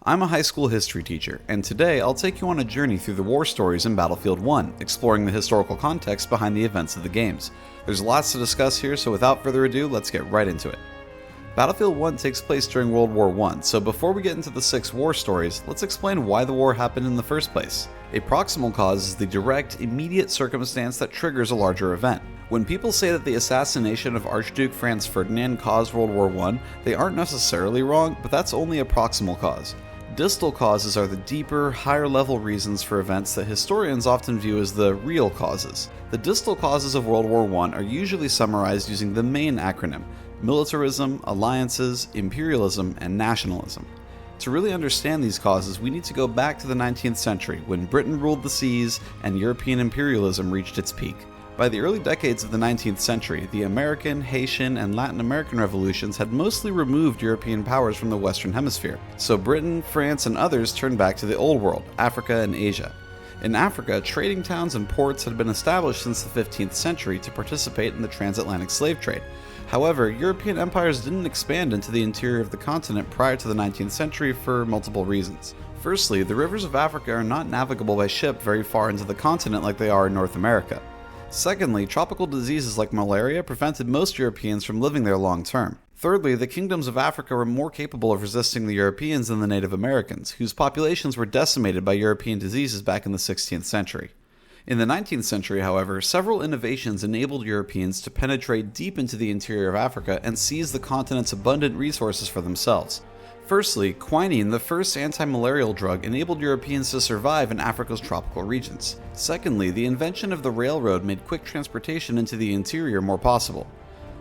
I'm a high school history teacher, and today I'll take you on a journey through the war stories in Battlefield 1, exploring the historical context behind the events of the games. There's lots to discuss here, so without further ado, let's get right into it. Battlefield 1 takes place during World War I, so before we get into the 6 war stories, let's explain why the war happened in the first place. A proximal cause is the direct, immediate circumstance that triggers a larger event. When people say that the assassination of Archduke Franz Ferdinand caused World War I, they aren't necessarily wrong, but that's only a proximal cause. Distal causes are the deeper, higher-level reasons for events that historians often view as the real causes. The distal causes of World War I are usually summarized using the M.A.I.N acronym: militarism, alliances, imperialism, and nationalism. To really understand these causes, we need to go back to the 19th century, when Britain ruled the seas and European imperialism reached its peak. By the early decades of the 19th century, the American, Haitian, and Latin American revolutions had mostly removed European powers from the Western Hemisphere, so Britain, France, and others turned back to the Old World, Africa and Asia. In Africa, trading towns and ports had been established since the 15th century to participate in the transatlantic slave trade. However, European empires didn't expand into the interior of the continent prior to the 19th century for multiple reasons. Firstly, the rivers of Africa are not navigable by ship very far into the continent like they are in North America. Secondly, tropical diseases like malaria prevented most Europeans from living there long term. Thirdly, the kingdoms of Africa were more capable of resisting the Europeans than the Native Americans, whose populations were decimated by European diseases back in the 16th century. In the 19th century, however, several innovations enabled Europeans to penetrate deep into the interior of Africa and seize the continent's abundant resources for themselves. Firstly, quinine, the first anti-malarial drug, enabled Europeans to survive in Africa's tropical regions. Secondly, the invention of the railroad made quick transportation into the interior more possible.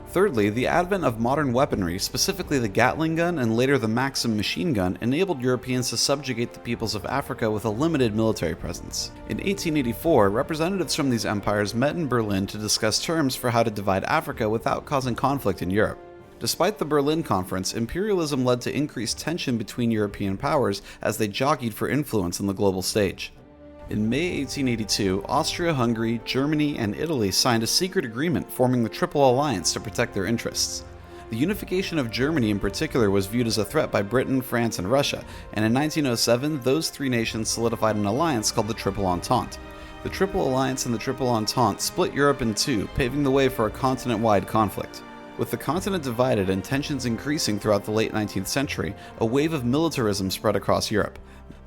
Thirdly, the advent of modern weaponry, specifically the Gatling gun and later the Maxim machine gun, enabled Europeans to subjugate the peoples of Africa with a limited military presence. In 1884, representatives from these empires met in Berlin to discuss terms for how to divide Africa without causing conflict in Europe. Despite the Berlin Conference, imperialism led to increased tension between European powers as they jockeyed for influence on the global stage. In May 1882, Austria-Hungary, Germany, and Italy signed a secret agreement forming the Triple Alliance to protect their interests. The unification of Germany in particular was viewed as a threat by Britain, France, and Russia, and in 1907, those three nations solidified an alliance called the Triple Entente. The Triple Alliance and the Triple Entente split Europe in two, paving the way for a continent-wide conflict. With the continent divided and tensions increasing throughout the late 19th century, a wave of militarism spread across Europe.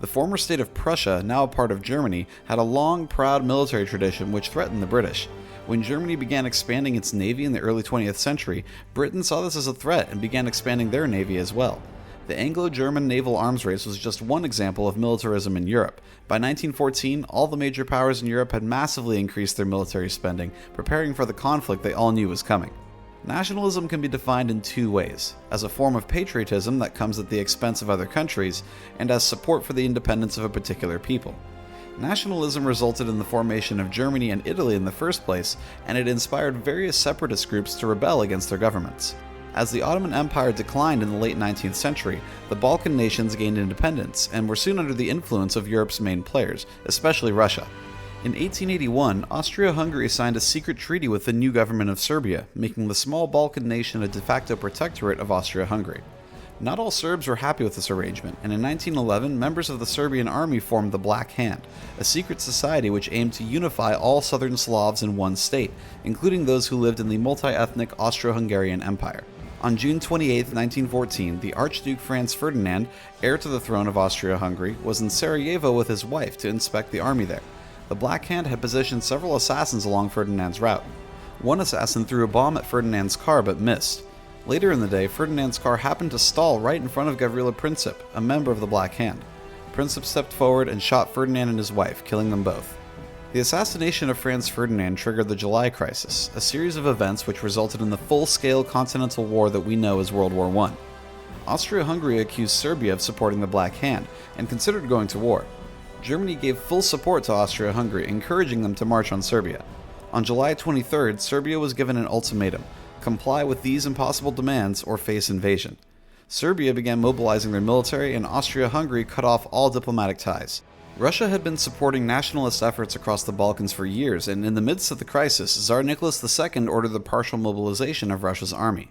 The former state of Prussia, now a part of Germany, had a long, proud military tradition which threatened the British. When Germany began expanding its navy in the early 20th century, Britain saw this as a threat and began expanding their navy as well. The Anglo-German naval arms race was just one example of militarism in Europe. By 1914, all the major powers in Europe had massively increased their military spending, preparing for the conflict they all knew was coming. Nationalism can be defined in two ways: as a form of patriotism that comes at the expense of other countries, and as support for the independence of a particular people. Nationalism resulted in the formation of Germany and Italy in the first place, and it inspired various separatist groups to rebel against their governments. As the Ottoman Empire declined in the late 19th century, the Balkan nations gained independence and were soon under the influence of Europe's main players, especially Russia. In 1881, Austria-Hungary signed a secret treaty with the new government of Serbia, making the small Balkan nation a de facto protectorate of Austria-Hungary. Not all Serbs were happy with this arrangement, and in 1911, members of the Serbian army formed the Black Hand, a secret society which aimed to unify all southern Slavs in one state, including those who lived in the multi-ethnic Austro-Hungarian Empire. On June 28, 1914, the Archduke Franz Ferdinand, heir to the throne of Austria-Hungary, was in Sarajevo with his wife to inspect the army there. The Black Hand had positioned several assassins along Ferdinand's route. One assassin threw a bomb at Ferdinand's car but missed. Later in the day, Ferdinand's car happened to stall right in front of Gavrila Princip, a member of the Black Hand. Princip stepped forward and shot Ferdinand and his wife, killing them both. The assassination of Franz Ferdinand triggered the July Crisis, a series of events which resulted in the full-scale continental war that we know as World War I. Austria-Hungary accused Serbia of supporting the Black Hand and considered going to war. Germany gave full support to Austria-Hungary, encouraging them to march on Serbia. On July 23rd, Serbia was given an ultimatum: comply with these impossible demands or face invasion. Serbia began mobilizing their military, and Austria-Hungary cut off all diplomatic ties. Russia had been supporting nationalist efforts across the Balkans for years, and in the midst of the crisis, Tsar Nicholas II ordered the partial mobilization of Russia's army.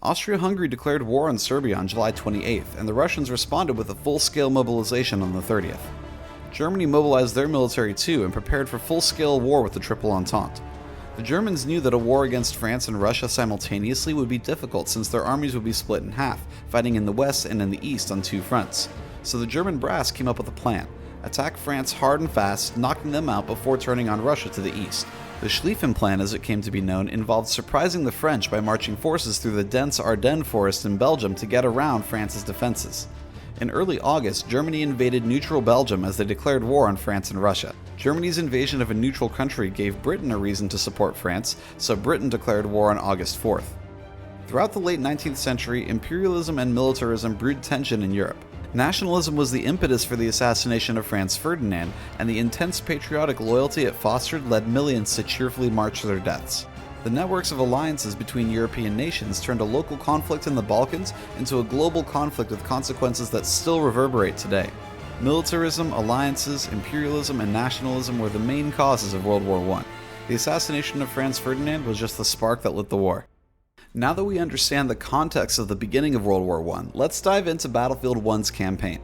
Austria-Hungary declared war on Serbia on July 28th, and the Russians responded with a full-scale mobilization on the 30th. Germany mobilized their military too and prepared for full-scale war with the Triple Entente. The Germans knew that a war against France and Russia simultaneously would be difficult since their armies would be split in half, fighting in the west and in the east on two fronts. So the German brass came up with a plan: attack France hard and fast, knocking them out before turning on Russia to the east. The Schlieffen Plan, as it came to be known, involved surprising the French by marching forces through the dense Ardennes forest in Belgium to get around France's defenses. In early August, Germany invaded neutral Belgium as they declared war on France and Russia. Germany's invasion of a neutral country gave Britain a reason to support France, so Britain declared war on August 4th. Throughout the late 19th century, imperialism and militarism brewed tension in Europe. Nationalism was the impetus for the assassination of Franz Ferdinand, and the intense patriotic loyalty it fostered led millions to cheerfully march to their deaths. The networks of alliances between European nations turned a local conflict in the Balkans into a global conflict with consequences that still reverberate today. Militarism, alliances, imperialism, and nationalism were the main causes of World War I. The assassination of Franz Ferdinand was just the spark that lit the war. Now that we understand the context of the beginning of World War I, let's dive into Battlefield 1's campaign.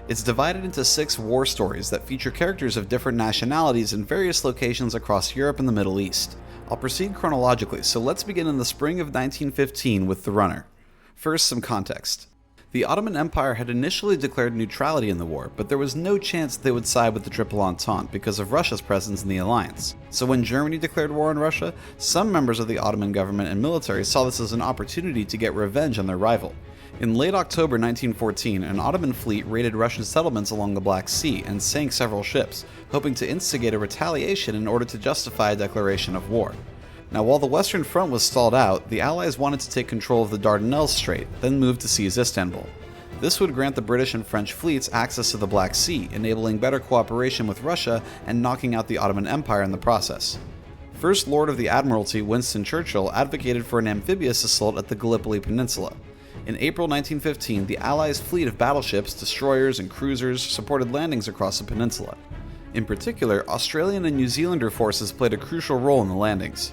It's divided into 6 war stories that feature characters of different nationalities in various locations across Europe and the Middle East. I'll proceed chronologically, so let's begin in the spring of 1915 with the runner. First, some context. The Ottoman Empire had initially declared neutrality in the war, but there was no chance they would side with the Triple Entente because of Russia's presence in the alliance. So when Germany declared war on Russia, some members of the Ottoman government and military saw this as an opportunity to get revenge on their rival. In late October 1914, an Ottoman fleet raided Russian settlements along the Black Sea and sank several ships, hoping to instigate a retaliation in order to justify a declaration of war. Now, while the Western Front was stalled out, the Allies wanted to take control of the Dardanelles Strait, then move to seize Istanbul. This would grant the British and French fleets access to the Black Sea, enabling better cooperation with Russia and knocking out the Ottoman Empire in the process. First Lord of the Admiralty Winston Churchill advocated for an amphibious assault at the Gallipoli Peninsula. In April 1915, the Allies' fleet of battleships, destroyers, and cruisers supported landings across the peninsula. In particular, Australian and New Zealander forces played a crucial role in the landings.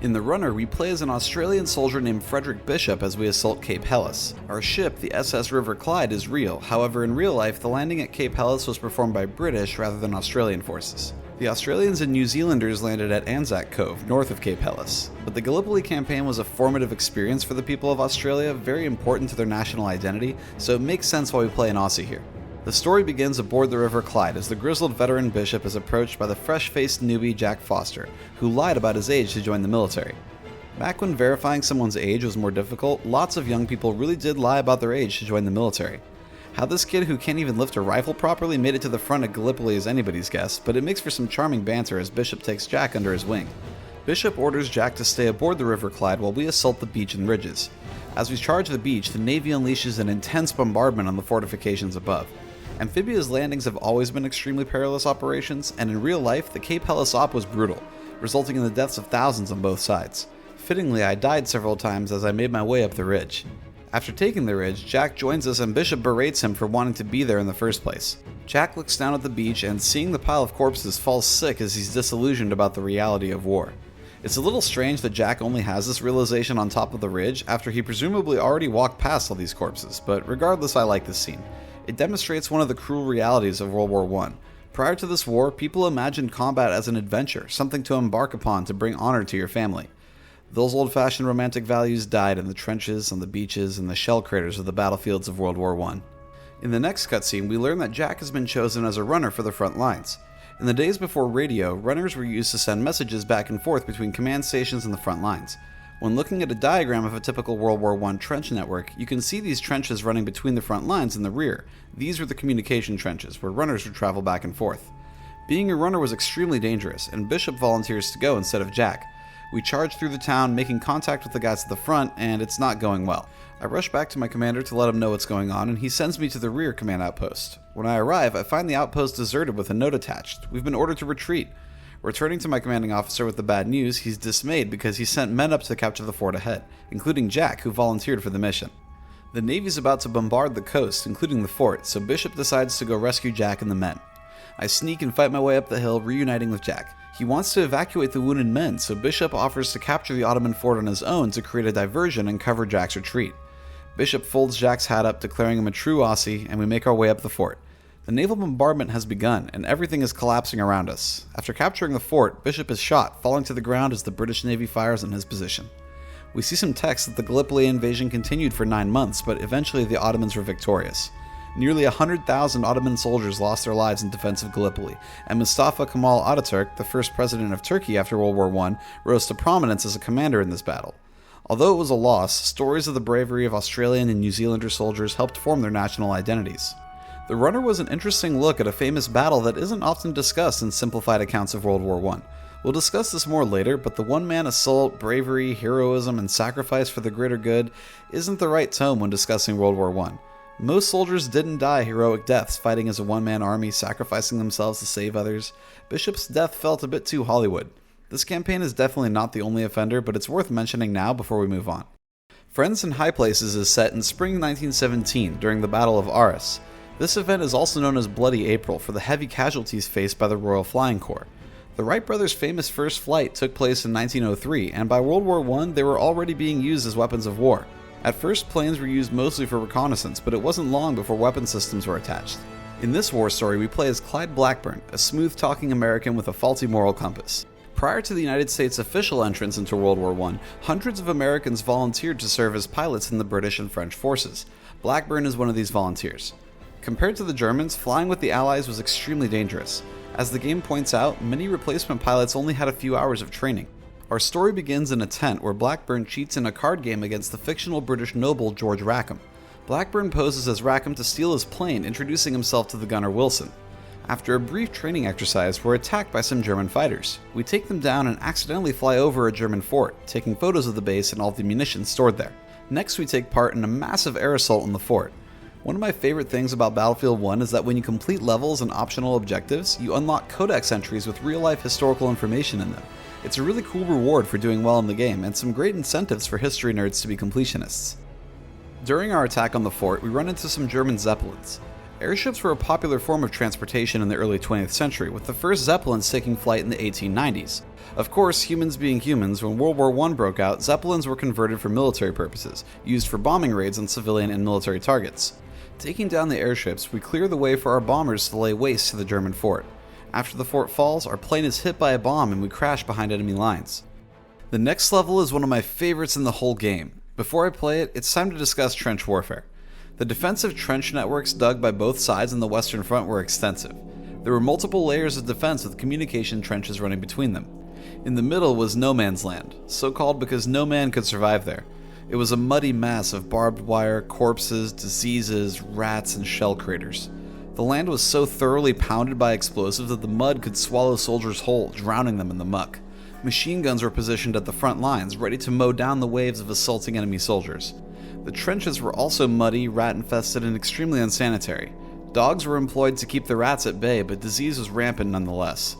In the runner, we play as an Australian soldier named Frederick Bishop as we assault Cape Helles. Our ship, the SS River Clyde, is real. However, in real life, the landing at Cape Helles was performed by British rather than Australian forces. The Australians and New Zealanders landed at Anzac Cove, north of Cape Helles. But the Gallipoli campaign was a formative experience for the people of Australia, very important to their national identity, so it makes sense why we play an Aussie here. The story begins aboard the River Clyde as the grizzled veteran Bishop is approached by the fresh-faced newbie Jack Foster, who lied about his age to join the military. Back when verifying someone's age was more difficult, lots of young people really did lie about their age to join the military. How this kid who can't even lift a rifle properly made it to the front of Gallipoli is anybody's guess, but it makes for some charming banter as Bishop takes Jack under his wing. Bishop orders Jack to stay aboard the River Clyde while we assault the beach and ridges. As we charge the beach, the Navy unleashes an intense bombardment on the fortifications above. Amphibious landings have always been extremely perilous operations, and in real life, the Cape Helles op was brutal, resulting in the deaths of thousands on both sides. Fittingly, I died several times as I made my way up the ridge. After taking the ridge, Jack joins us and Bishop berates him for wanting to be there in the first place. Jack looks down at the beach and, seeing the pile of corpses, falls sick as he's disillusioned about the reality of war. It's a little strange that Jack only has this realization on top of the ridge after he presumably already walked past all these corpses, but regardless, I like this scene. It demonstrates one of the cruel realities of World War I. Prior to this war, people imagined combat as an adventure, something to embark upon to bring honor to your family. Those old-fashioned romantic values died in the trenches, on the beaches, and the shell craters of the battlefields of World War I. In the next cutscene, we learn that Jack has been chosen as a runner for the front lines. In the days before radio, runners were used to send messages back and forth between command stations and the front lines. When looking at a diagram of a typical World War I trench network, you can see these trenches running between the front lines and the rear. These were the communication trenches, where runners would travel back and forth. Being a runner was extremely dangerous, and Bishop volunteers to go instead of Jack. We charge through the town, making contact with the guys at the front, and it's not going well. I rush back to my commander to let him know what's going on, and he sends me to the rear command outpost. When I arrive, I find the outpost deserted with a note attached. We've been ordered to retreat. Returning to my commanding officer with the bad news, he's dismayed because he sent men up to capture the fort ahead, including Jack, who volunteered for the mission. The Navy's about to bombard the coast, including the fort, so Bishop decides to go rescue Jack and the men. I sneak and fight my way up the hill, reuniting with Jack. He wants to evacuate the wounded men, so Bishop offers to capture the Ottoman fort on his own to create a diversion and cover Jack's retreat. Bishop folds Jack's hat up, declaring him a true Aussie, and we make our way up the fort. The naval bombardment has begun, and everything is collapsing around us. After capturing the fort, Bishop is shot, falling to the ground as the British Navy fires on his position. We see some text that the Gallipoli invasion continued for 9 months, but eventually the Ottomans were victorious. Nearly 100,000 Ottoman soldiers lost their lives in defense of Gallipoli, and Mustafa Kemal Ataturk, the first president of Turkey after World War I, rose to prominence as a commander in this battle. Although it was a loss, stories of the bravery of Australian and New Zealander soldiers helped form their national identities. The Runner was an interesting look at a famous battle that isn't often discussed in simplified accounts of World War I. We'll discuss this more later, but the one-man assault, bravery, heroism, and sacrifice for the greater good isn't the right tone when discussing World War I. Most soldiers didn't die heroic deaths fighting as a one-man army, sacrificing themselves to save others. Bishop's death felt a bit too Hollywood. This campaign is definitely not the only offender, but it's worth mentioning now before we move on. Friends in High Places is set in spring 1917 during the Battle of Arras. This event is also known as Bloody April for the heavy casualties faced by the Royal Flying Corps. The Wright brothers' famous first flight took place in 1903, and by World War I they were already being used as weapons of war. At first, planes were used mostly for reconnaissance, but it wasn't long before weapon systems were attached. In this war story, we play as Clyde Blackburn, a smooth-talking American with a faulty moral compass. Prior to the United States' official entrance into World War I, hundreds of Americans volunteered to serve as pilots in the British and French forces. Blackburn is one of these volunteers. Compared to the Germans, flying with the Allies was extremely dangerous. As the game points out, many replacement pilots only had a few hours of training. Our story begins in a tent where Blackburn cheats in a card game against the fictional British noble George Rackham. Blackburn poses as Rackham to steal his plane, introducing himself to the gunner Wilson. After a brief training exercise, we're attacked by some German fighters. We take them down and accidentally fly over a German fort, taking photos of the base and all the munitions stored there. Next, we take part in a massive air assault on the fort. One of my favorite things about Battlefield 1 is that when you complete levels and optional objectives, you unlock codex entries with real-life historical information in them. It's a really cool reward for doing well in the game, and some great incentives for history nerds to be completionists. During our attack on the fort, we run into some German Zeppelins. Airships were a popular form of transportation in the early 20th century, with the first Zeppelins taking flight in the 1890s. Of course, humans being humans, when World War I broke out, Zeppelins were converted for military purposes, used for bombing raids on civilian and military targets. Taking down the airships, we clear the way for our bombers to lay waste to the German fort. After the fort falls, our plane is hit by a bomb and we crash behind enemy lines. The next level is one of my favorites in the whole game. Before I play it, it's time to discuss trench warfare. The defensive trench networks dug by both sides on the Western Front were extensive. There were multiple layers of defense with communication trenches running between them. In the middle was no man's land, so called because no man could survive there. It was a muddy mass of barbed wire, corpses, diseases, rats, and shell craters. The land was so thoroughly pounded by explosives that the mud could swallow soldiers whole, drowning them in the muck. Machine guns were positioned at the front lines, ready to mow down the waves of assaulting enemy soldiers. The trenches were also muddy, rat-infested, and extremely unsanitary. Dogs were employed to keep the rats at bay, but disease was rampant nonetheless.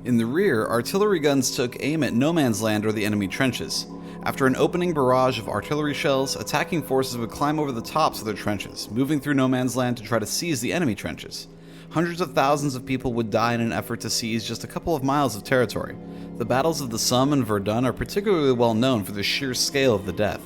In the rear, artillery guns took aim at no man's land or the enemy trenches. After an opening barrage of artillery shells, attacking forces would climb over the tops of their trenches, moving through no man's land to try to seize the enemy trenches. Hundreds of thousands of people would die in an effort to seize just a couple of miles of territory. The battles of the Somme and Verdun are particularly well known for the sheer scale of the death.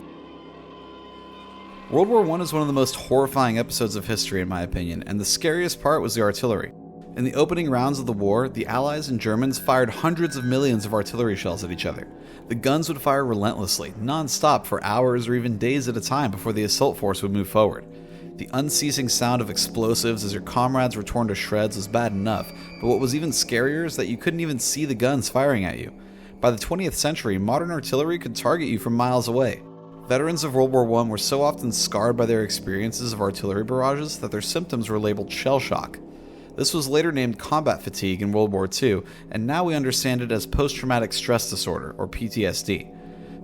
World War I is one of the most horrifying episodes of history in my opinion, and the scariest part was the artillery. In the opening rounds of the war, the Allies and Germans fired hundreds of millions of artillery shells at each other. The guns would fire relentlessly, non-stop for hours or even days at a time before the assault force would move forward. The unceasing sound of explosives as your comrades were torn to shreds was bad enough, but what was even scarier is that you couldn't even see the guns firing at you. By the 20th century, modern artillery could target you from miles away. Veterans of World War I were so often scarred by their experiences of artillery barrages that their symptoms were labeled shell shock. This was later named combat fatigue in World War II, and now we understand it as post-traumatic stress disorder, or PTSD.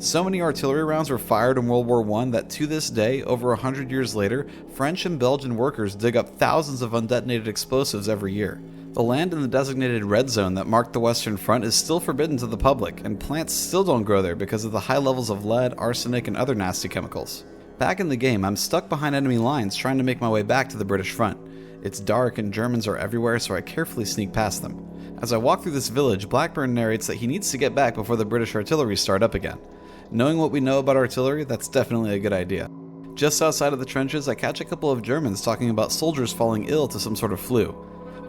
So many artillery rounds were fired in World War I that to this day, over 100 years later, French and Belgian workers dig up thousands of undetonated explosives every year. The land in the designated red zone that marked the Western Front is still forbidden to the public, and plants still don't grow there because of the high levels of lead, arsenic, and other nasty chemicals. Back in the game, I'm stuck behind enemy lines trying to make my way back to the British front. It's dark and Germans are everywhere, so I carefully sneak past them. As I walk through this village, Blackburn narrates that he needs to get back before the British artillery start up again. Knowing what we know about artillery, that's definitely a good idea. Just outside of the trenches, I catch a couple of Germans talking about soldiers falling ill to some sort of flu.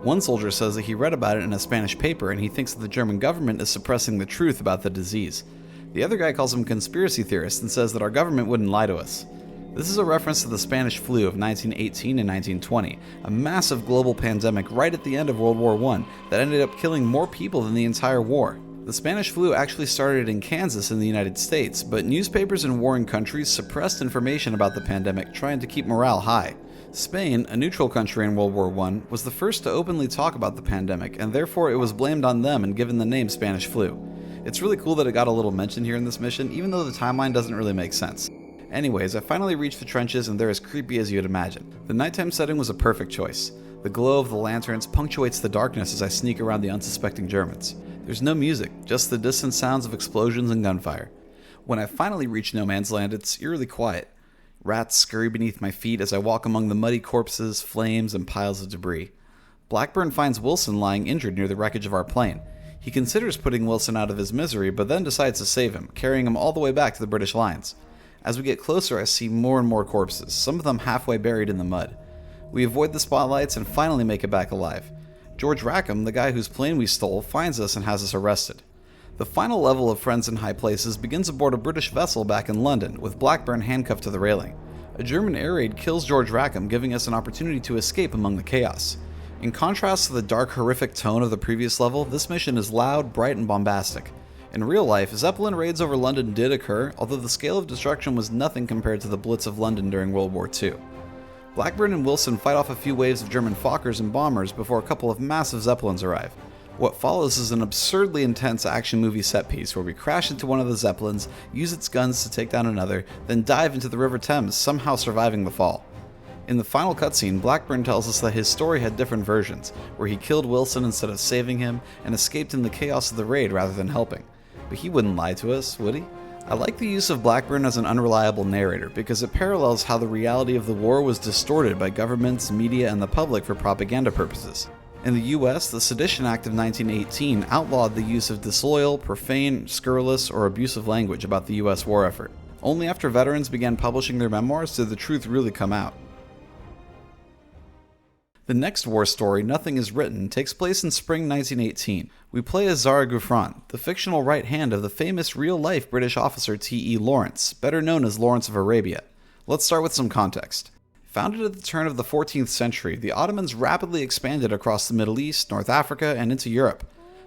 One soldier says that he read about it in a Spanish paper and he thinks that the German government is suppressing the truth about the disease. The other guy calls him conspiracy theorists and says that our government wouldn't lie to us. This is a reference to the Spanish flu of 1918 and 1920, a massive global pandemic right at the end of World War I that ended up killing more people than the entire war. The Spanish flu actually started in Kansas in the United States, but newspapers in warring countries suppressed information about the pandemic, trying to keep morale high. Spain, a neutral country in World War I, was the first to openly talk about the pandemic, and therefore it was blamed on them and given the name Spanish flu. It's really cool that it got a little mention here in this mission, even though the timeline doesn't really make sense. Anyways, I finally reached the trenches and they're as creepy as you'd imagine. The nighttime setting was a perfect choice. The glow of the lanterns punctuates the darkness as I sneak around the unsuspecting Germans. There's no music, just the distant sounds of explosions and gunfire. When I finally reach no man's land, it's eerily quiet. Rats scurry beneath my feet as I walk among the muddy corpses, flames, and piles of debris. Blackburn finds Wilson lying injured near the wreckage of our plane. He considers putting Wilson out of his misery, but then decides to save him, carrying him all the way back to the British lines. As we get closer, I see more and more corpses, some of them halfway buried in the mud. We avoid the spotlights and finally make it back alive. George Rackham, the guy whose plane we stole, finds us and has us arrested. The final level of Friends in High Places begins aboard a British vessel back in London, with Blackburn handcuffed to the railing. A German air raid kills George Rackham, giving us an opportunity to escape among the chaos. In contrast to the dark, horrific tone of the previous level, this mission is loud, bright, and bombastic. In real life, Zeppelin raids over London did occur, although the scale of destruction was nothing compared to the Blitz of London during World War II. Blackburn and Wilson fight off a few waves of German Fokkers and bombers before a couple of massive Zeppelins arrive. What follows is an absurdly intense action movie set piece where we crash into one of the Zeppelins, use its guns to take down another, then dive into the River Thames, somehow surviving the fall. In the final cutscene, Blackburn tells us that his story had different versions, where he killed Wilson instead of saving him and escaped in the chaos of the raid rather than helping. But he wouldn't lie to us, would he? I like the use of Blackburn as an unreliable narrator because it parallels how the reality of the war was distorted by governments, media, and the public for propaganda purposes. In the US, the Sedition Act of 1918 outlawed the use of disloyal, profane, scurrilous, or abusive language about the US war effort. Only after veterans began publishing their memoirs did the truth really come out. The next war story, Nothing Is Written, takes place in spring 1918. We play as Zara Gouffran, the fictional right hand of the famous real-life British officer T.E. Lawrence, better known as Lawrence of Arabia. Let's start with some context. Founded at the turn of the 14th century, the Ottomans rapidly expanded across the Middle East, North Africa, and into Europe.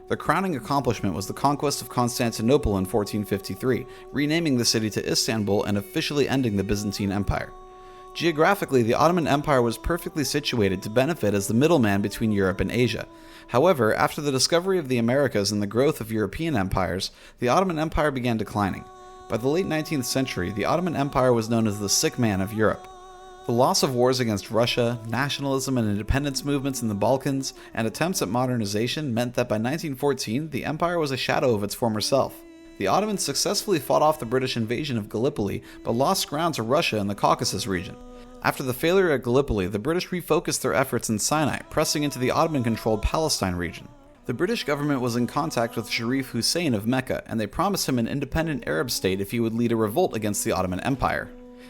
Their crowning accomplishment was the conquest of Constantinople in 1453, renaming the city to Istanbul and officially ending the Byzantine Empire. Geographically, the Ottoman Empire was perfectly situated to benefit as the middleman between Europe and Asia. However, after the discovery of the Americas and the growth of European empires, the Ottoman Empire began declining. By the late 19th century, the Ottoman Empire was known as the sick man of Europe. The loss of wars against Russia, nationalism and independence movements in the Balkans, and attempts at modernization meant that by 1914, the empire was a shadow of its former self. The Ottomans successfully fought off the British invasion of Gallipoli, but lost ground to Russia in the Caucasus region. After the failure at Gallipoli, the British refocused their efforts in Sinai, pressing into the Ottoman-controlled Palestine region. The British government was in contact with Sharif Hussein of Mecca, and they promised him an independent Arab state if he would lead a revolt against the Ottoman Empire.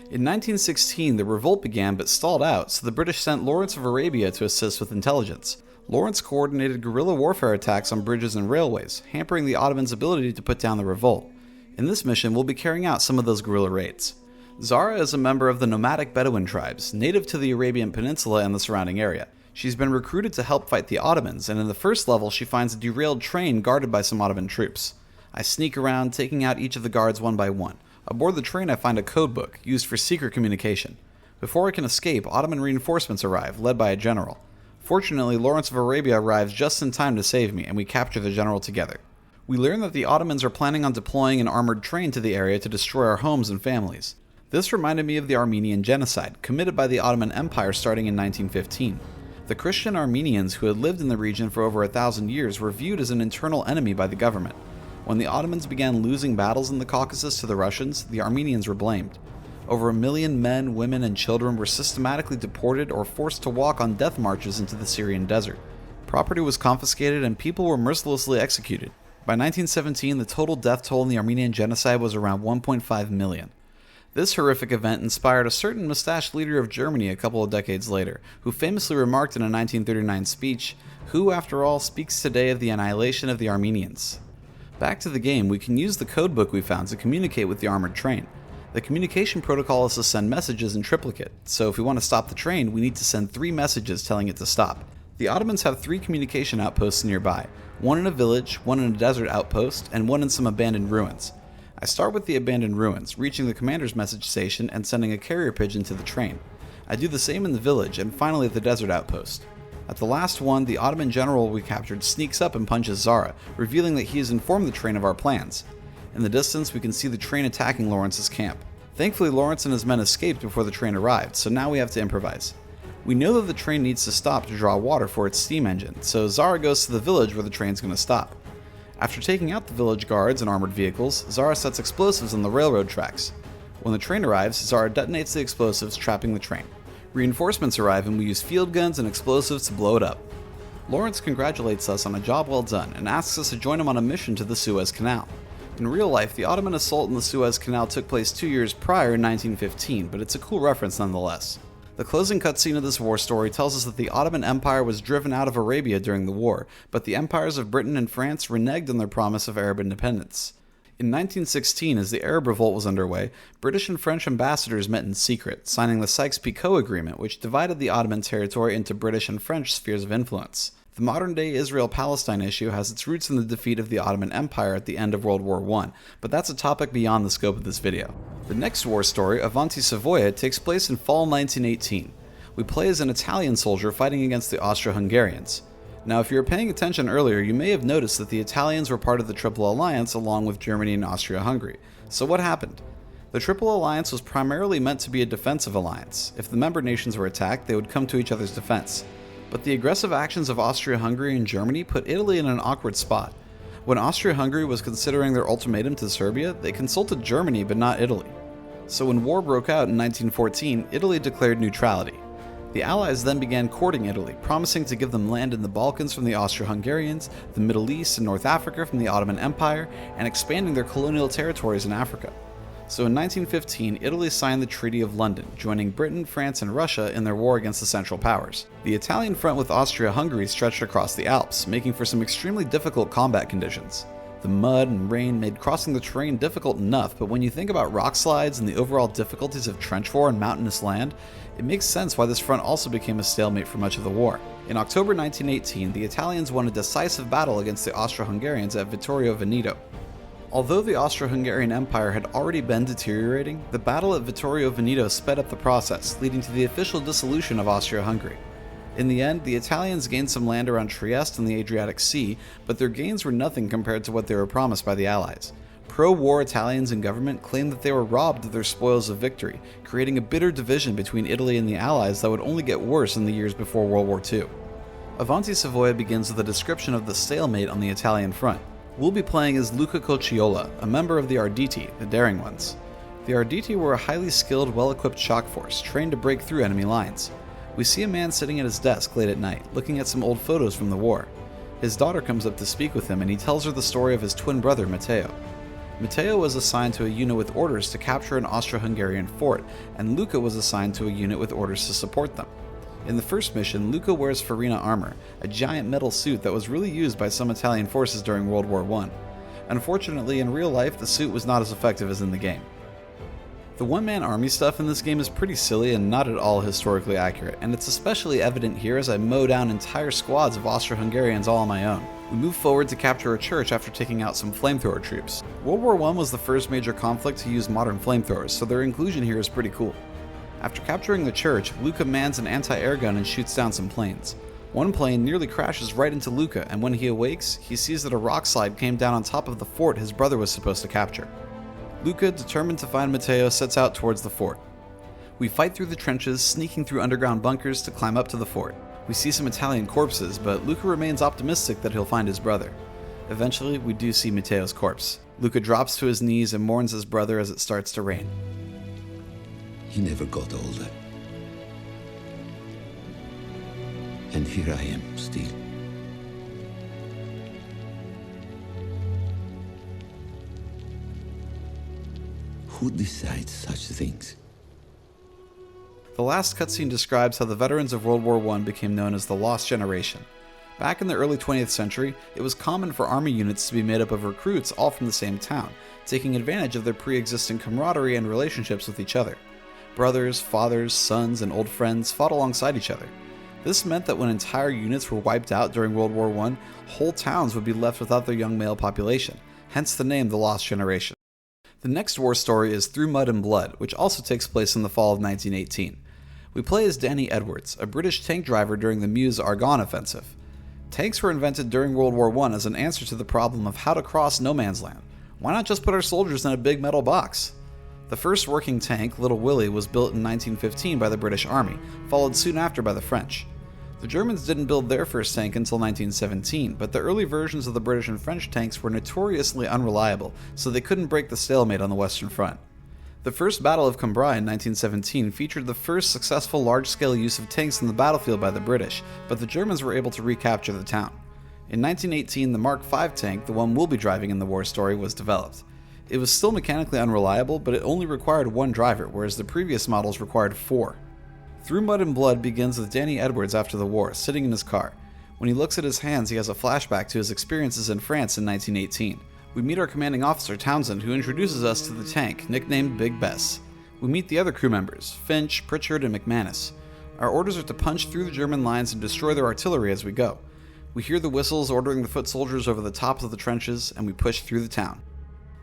In 1916, the revolt began but stalled out, so the British sent Lawrence of Arabia to assist with intelligence. Lawrence coordinated guerrilla warfare attacks on bridges and railways, hampering the Ottomans' ability to put down the revolt. In this mission, we'll be carrying out some of those guerrilla raids. Zara is a member of the nomadic Bedouin tribes, native to the Arabian Peninsula and the surrounding area. She's been recruited to help fight the Ottomans, and in the first level, she finds a derailed train guarded by some Ottoman troops. I sneak around, taking out each of the guards one by one. Aboard the train, I find a codebook, used for secret communication. Before I can escape, Ottoman reinforcements arrive, led by a general. Fortunately, Lawrence of Arabia arrives just in time to save me, and we capture the general together. We learn that the Ottomans are planning on deploying an armored train to the area to destroy our homes and families. This reminded me of the Armenian genocide, committed by the Ottoman Empire starting in 1915. The Christian Armenians who had lived in the region for over 1,000 years were viewed as an internal enemy by the government. When the Ottomans began losing battles in the Caucasus to the Russians, the Armenians were blamed. Over 1 million men, women, and children were systematically deported or forced to walk on death marches into the Syrian desert. Property was confiscated and people were mercilessly executed. By 1917, the total death toll in the Armenian genocide was around 1.5 million. This horrific event inspired a certain mustached leader of Germany a couple of decades later, who famously remarked in a 1939 speech, "Who, after all, speaks today of the annihilation of the Armenians?" Back to the game, we can use the codebook we found to communicate with the armored train. The communication protocol is to send messages in triplicate, so if we want to stop the train, we need to send 3 messages telling it to stop. The Ottomans have 3 communication outposts nearby, one in a village, one in a desert outpost, and one in some abandoned ruins. I start with the abandoned ruins, reaching the commander's message station and sending a carrier pigeon to the train. I do the same in the village, and finally at the desert outpost. At the last one, the Ottoman general we captured sneaks up and punches Zara, revealing that he has informed the train of our plans. In the distance, we can see the train attacking Lawrence's camp. Thankfully, Lawrence and his men escaped before the train arrived, so now we have to improvise. We know that the train needs to stop to draw water for its steam engine, so Zara goes to the village where the train's going to stop. After taking out the village guards and armored vehicles, Zara sets explosives on the railroad tracks. When the train arrives, Zara detonates the explosives, trapping the train. Reinforcements arrive and we use field guns and explosives to blow it up. Lawrence congratulates us on a job well done and asks us to join him on a mission to the Suez Canal. In real life, the Ottoman assault in the Suez Canal took place 2 years prior in 1915, but it's a cool reference nonetheless. The closing cutscene of this war story tells us that the Ottoman Empire was driven out of Arabia during the war, but the empires of Britain and France reneged on their promise of Arab independence. In 1916, as the Arab Revolt was underway, British and French ambassadors met in secret, signing the Sykes-Picot Agreement, which divided the Ottoman territory into British and French spheres of influence. The modern-day Israel-Palestine issue has its roots in the defeat of the Ottoman Empire at the end of World War I, but that's a topic beyond the scope of this video. The next war story, Avanti Savoia, takes place in fall 1918. We play as an Italian soldier fighting against the Austro-Hungarians. Now, if you were paying attention earlier, you may have noticed that the Italians were part of the Triple Alliance along with Germany and Austria-Hungary. So what happened? The Triple Alliance was primarily meant to be a defensive alliance. If the member nations were attacked, they would come to each other's defense. But the aggressive actions of Austria-Hungary and Germany put Italy in an awkward spot. When Austria-Hungary was considering their ultimatum to Serbia, they consulted Germany but not Italy. So when war broke out in 1914, Italy declared neutrality. The Allies then began courting Italy, promising to give them land in the Balkans from the Austro-Hungarians, the Middle East and North Africa from the Ottoman Empire, and expanding their colonial territories in Africa. So in 1915, Italy signed the Treaty of London, joining Britain, France, and Russia in their war against the Central Powers. The Italian front with Austria-Hungary stretched across the Alps, making for some extremely difficult combat conditions. The mud and rain made crossing the terrain difficult enough, but when you think about rock slides and the overall difficulties of trench war on mountainous land, it makes sense why this front also became a stalemate for much of the war. In October 1918, the Italians won a decisive battle against the Austro-Hungarians at Vittorio Veneto. Although the Austro-Hungarian Empire had already been deteriorating, the battle at Vittorio Veneto sped up the process, leading to the official dissolution of Austria-Hungary. In the end, the Italians gained some land around Trieste and the Adriatic Sea, but their gains were nothing compared to what they were promised by the Allies. Pro-war Italians in government claimed that they were robbed of their spoils of victory, creating a bitter division between Italy and the Allies that would only get worse in the years before World War II. Avanti Savoia begins with a description of the stalemate on the Italian front. We'll be playing as Luca Cocciola, a member of the Arditi, the daring ones. The Arditi were a highly skilled, well-equipped shock force, trained to break through enemy lines. We see a man sitting at his desk late at night, looking at some old photos from the war. His daughter comes up to speak with him and he tells her the story of his twin brother, Matteo. Matteo was assigned to a unit with orders to capture an Austro-Hungarian fort, and Luca was assigned to a unit with orders to support them. In the first mission, Luca wears Farina armor, a giant metal suit that was really used by some Italian forces during World War I. Unfortunately, in real life, the suit was not as effective as in the game. The one-man army stuff in this game is pretty silly and not at all historically accurate, and it's especially evident here as I mow down entire squads of Austro-Hungarians all on my own. We move forward to capture a church after taking out some flamethrower troops. World War I was the first major conflict to use modern flamethrowers, so their inclusion here is pretty cool. After capturing the church, Luca mans an anti-air gun and shoots down some planes. One plane nearly crashes right into Luca, and when he awakes, he sees that a rock slide came down on top of the fort his brother was supposed to capture. Luca, determined to find Matteo, sets out towards the fort. We fight through the trenches, sneaking through underground bunkers to climb up to the fort. We see some Italian corpses, but Luca remains optimistic that he'll find his brother. Eventually, we do see Matteo's corpse. Luca drops to his knees and mourns his brother as it starts to rain. He never got older. And here I am, still. Who decides such things? The last cutscene describes how the veterans of World War I became known as the Lost Generation. Back in the early 20th century, it was common for army units to be made up of recruits all from the same town, taking advantage of their pre-existing camaraderie and relationships with each other. Brothers, fathers, sons, and old friends fought alongside each other. This meant that when entire units were wiped out during World War I, whole towns would be left without their young male population, hence the name the Lost Generation. The next war story is Through Mud and Blood, which also takes place in the fall of 1918. We play as Danny Edwards, a British tank driver during the Meuse-Argonne offensive. Tanks were invented during World War I as an answer to the problem of how to cross no man's land. Why not just put our soldiers in a big metal box? The first working tank, Little Willie, was built in 1915 by the British Army, followed soon after by the French. The Germans didn't build their first tank until 1917, but the early versions of the British and French tanks were notoriously unreliable, so they couldn't break the stalemate on the Western Front. The First Battle of Cambrai in 1917 featured the first successful large-scale use of tanks in the battlefield by the British, but the Germans were able to recapture the town. In 1918, the Mark V tank, the one we'll be driving in the war story, was developed. It was still mechanically unreliable, but it only required one driver, whereas the previous models required 4. Through Mud and Blood begins with Danny Edwards after the war, sitting in his car. When he looks at his hands, he has a flashback to his experiences in France in 1918. We meet our commanding officer, Townsend, who introduces us to the tank, nicknamed Big Bess. We meet the other crew members, Finch, Pritchard, and McManus. Our orders are to punch through the German lines and destroy their artillery as we go. We hear the whistles ordering the foot soldiers over the tops of the trenches, and we push through the town.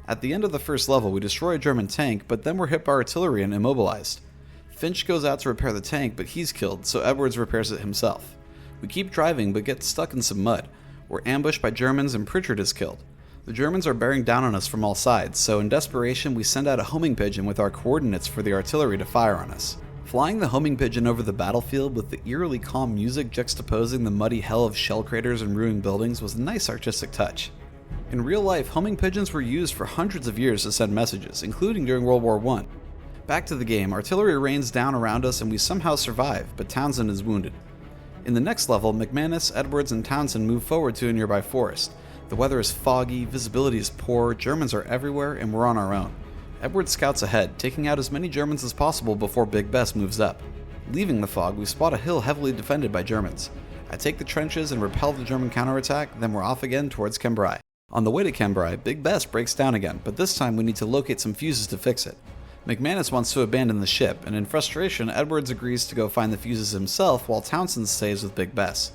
At the end of the first level, we destroy a German tank, but then we're hit by artillery and immobilized. Finch goes out to repair the tank, but he's killed, so Edwards repairs it himself. We keep driving, but get stuck in some mud. We're ambushed by Germans and Pritchard is killed. The Germans are bearing down on us from all sides, so in desperation we send out a homing pigeon with our coordinates for the artillery to fire on us. Flying the homing pigeon over the battlefield with the eerily calm music juxtaposing the muddy hell of shell craters and ruined buildings was a nice artistic touch. In real life, homing pigeons were used for hundreds of years to send messages, including during World War I. Back to the game, artillery rains down around us and we somehow survive, but Townsend is wounded. In the next level, McManus, Edwards, and Townsend move forward to a nearby forest. The weather is foggy, visibility is poor, Germans are everywhere, and we're on our own. Edwards scouts ahead, taking out as many Germans as possible before Big Bess moves up. Leaving the fog, we spot a hill heavily defended by Germans. I take the trenches and repel the German counterattack, then we're off again towards Cambrai. On the way to Cambrai, Big Bess breaks down again, but this time we need to locate some fuses to fix it. McManus wants to abandon the ship, and in frustration, Edwards agrees to go find the fuses himself while Townsend stays with Big Bess.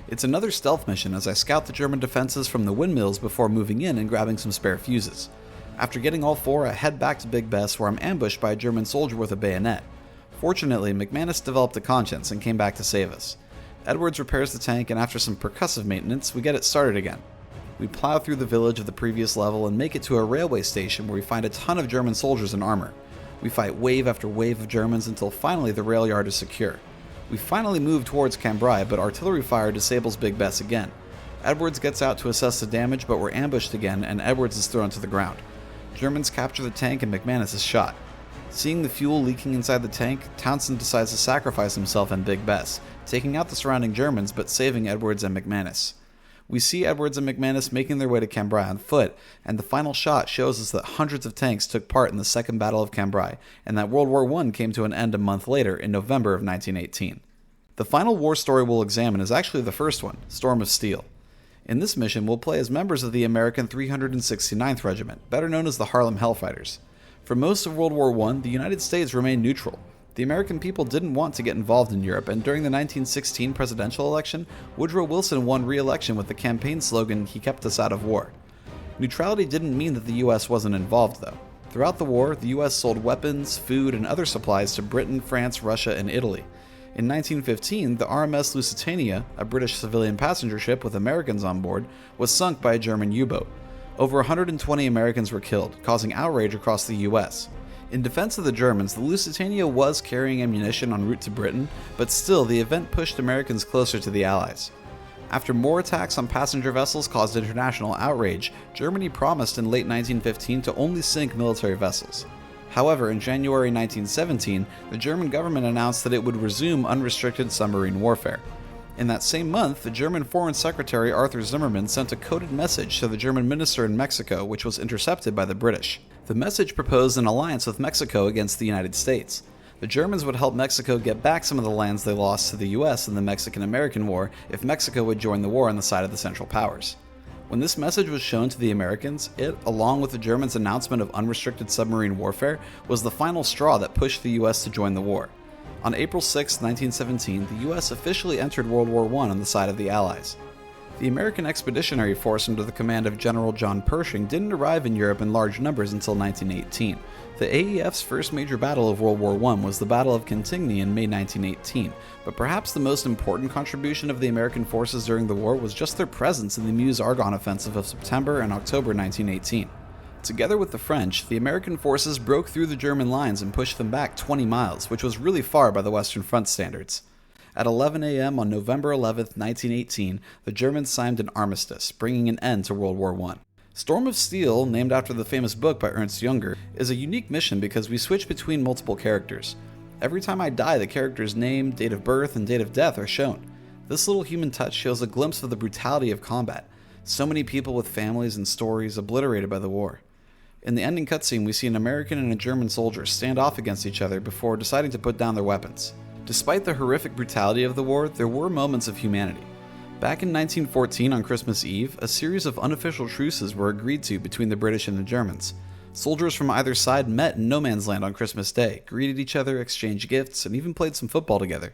It's another stealth mission as I scout the German defenses from the windmills before moving in and grabbing some spare fuses. After getting all 4, I head back to Big Bess where I'm ambushed by a German soldier with a bayonet. Fortunately, McManus developed a conscience and came back to save us. Edwards repairs the tank, and after some percussive maintenance, we get it started again. We plow through the village of the previous level and make it to a railway station where we find a ton of German soldiers in armor. We fight wave after wave of Germans until finally the rail yard is secure. We finally move towards Cambrai, but artillery fire disables Big Bess again. Edwards gets out to assess the damage, but we're ambushed again and Edwards is thrown to the ground. Germans capture the tank and McManus is shot. Seeing the fuel leaking inside the tank, Townsend decides to sacrifice himself and Big Bess, taking out the surrounding Germans but saving Edwards and McManus. We see Edwards and McManus making their way to Cambrai on foot, and the final shot shows us that hundreds of tanks took part in the Second Battle of Cambrai, and that World War I came to an end a month later in November of 1918. The final war story we'll examine is actually the first one, Storm of Steel. In this mission, we'll play as members of the American 369th Regiment, better known as the Harlem Hellfighters. For most of World War I, the United States remained neutral. The American people didn't want to get involved in Europe, and during the 1916 presidential election, Woodrow Wilson won re-election with the campaign slogan, "He kept us out of war." Neutrality didn't mean that the US wasn't involved, though. Throughout the war, the US sold weapons, food, and other supplies to Britain, France, Russia, and Italy. In 1915, the RMS Lusitania, a British civilian passenger ship with Americans on board, was sunk by a German U-boat. Over 120 Americans were killed, causing outrage across the US. In defense of the Germans, the Lusitania was carrying ammunition en route to Britain, but still the event pushed Americans closer to the Allies. After more attacks on passenger vessels caused international outrage, Germany promised in late 1915 to only sink military vessels. However, in January 1917, the German government announced that it would resume unrestricted submarine warfare. In that same month, the German Foreign Secretary Arthur Zimmermann sent a coded message to the German minister in Mexico, which was intercepted by the British. The message proposed an alliance with Mexico against the United States. The Germans would help Mexico get back some of the lands they lost to the US in the Mexican-American War if Mexico would join the war on the side of the Central Powers. When this message was shown to the Americans, it, along with the Germans' announcement of unrestricted submarine warfare, was the final straw that pushed the US to join the war. On April 6, 1917, the US officially entered World War I on the side of the Allies. The American Expeditionary Force under the command of General John Pershing didn't arrive in Europe in large numbers until 1918. The AEF's first major battle of World War I was the Battle of Cantigny in May 1918, but perhaps the most important contribution of the American forces during the war was just their presence in the Meuse-Argonne offensive of September and October 1918. Together with the French, the American forces broke through the German lines and pushed them back 20 miles, which was really far by the Western Front standards. At 11 a.m. on November 11, 1918, the Germans signed an armistice, bringing an end to World War I. Storm of Steel, named after the famous book by Ernst Junger, is a unique mission because we switch between multiple characters. Every time I die, the character's name, date of birth, and date of death are shown. This little human touch shows a glimpse of the brutality of combat. So many people with families and stories obliterated by the war. In the ending cutscene, we see an American and a German soldier stand off against each other before deciding to put down their weapons. Despite the horrific brutality of the war, there were moments of humanity. Back in 1914 on Christmas Eve, a series of unofficial truces were agreed to between the British and the Germans. Soldiers from either side met in no man's land on Christmas Day, greeted each other, exchanged gifts, and even played some football together.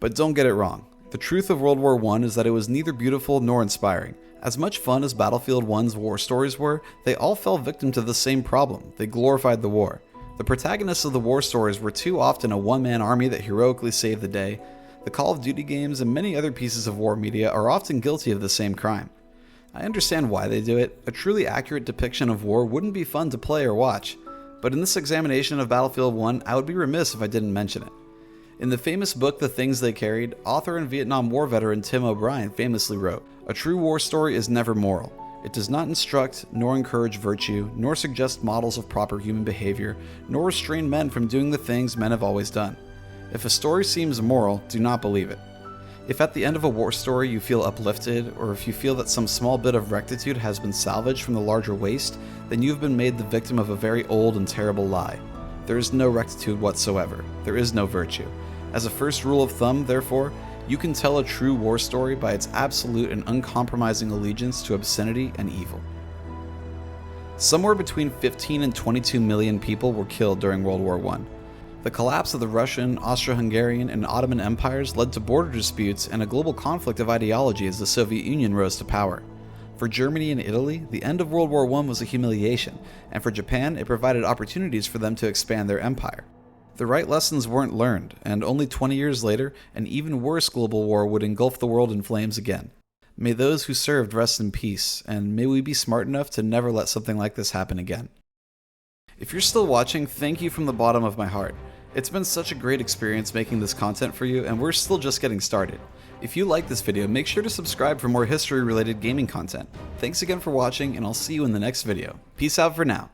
But don't get it wrong. The truth of World War I is that it was neither beautiful nor inspiring. As much fun as Battlefield 1's war stories were, they all fell victim to the same problem. They glorified the war. The protagonists of the war stories were too often a one-man army that heroically saved the day. The Call of Duty games and many other pieces of war media are often guilty of the same crime. I understand why they do it. A truly accurate depiction of war wouldn't be fun to play or watch. But in this examination of Battlefield 1, I would be remiss if I didn't mention it. In the famous book The Things They Carried, author and Vietnam War veteran Tim O'Brien famously wrote, "A true war story is never moral. It does not instruct, nor encourage virtue, nor suggest models of proper human behavior, nor restrain men from doing the things men have always done. If a story seems moral, do not believe it. If at the end of a war story you feel uplifted, or if you feel that some small bit of rectitude has been salvaged from the larger waste, then you have been made the victim of a very old and terrible lie. There is no rectitude whatsoever. There is no virtue. As a first rule of thumb, therefore, you can tell a true war story by its absolute and uncompromising allegiance to obscenity and evil." Somewhere between 15 and 22 million people were killed during World War I. The collapse of the Russian, Austro-Hungarian, and Ottoman empires led to border disputes and a global conflict of ideology as the Soviet Union rose to power. For Germany and Italy, the end of World War I was a humiliation, and for Japan, it provided opportunities for them to expand their empire. The right lessons weren't learned, and only 20 years later, an even worse global war would engulf the world in flames again. May those who served rest in peace, and may we be smart enough to never let something like this happen again. If you're still watching, thank you from the bottom of my heart. It's been such a great experience making this content for you, and we're still just getting started. If you like this video, make sure to subscribe for more history-related gaming content. Thanks again for watching, and I'll see you in the next video. Peace out for now.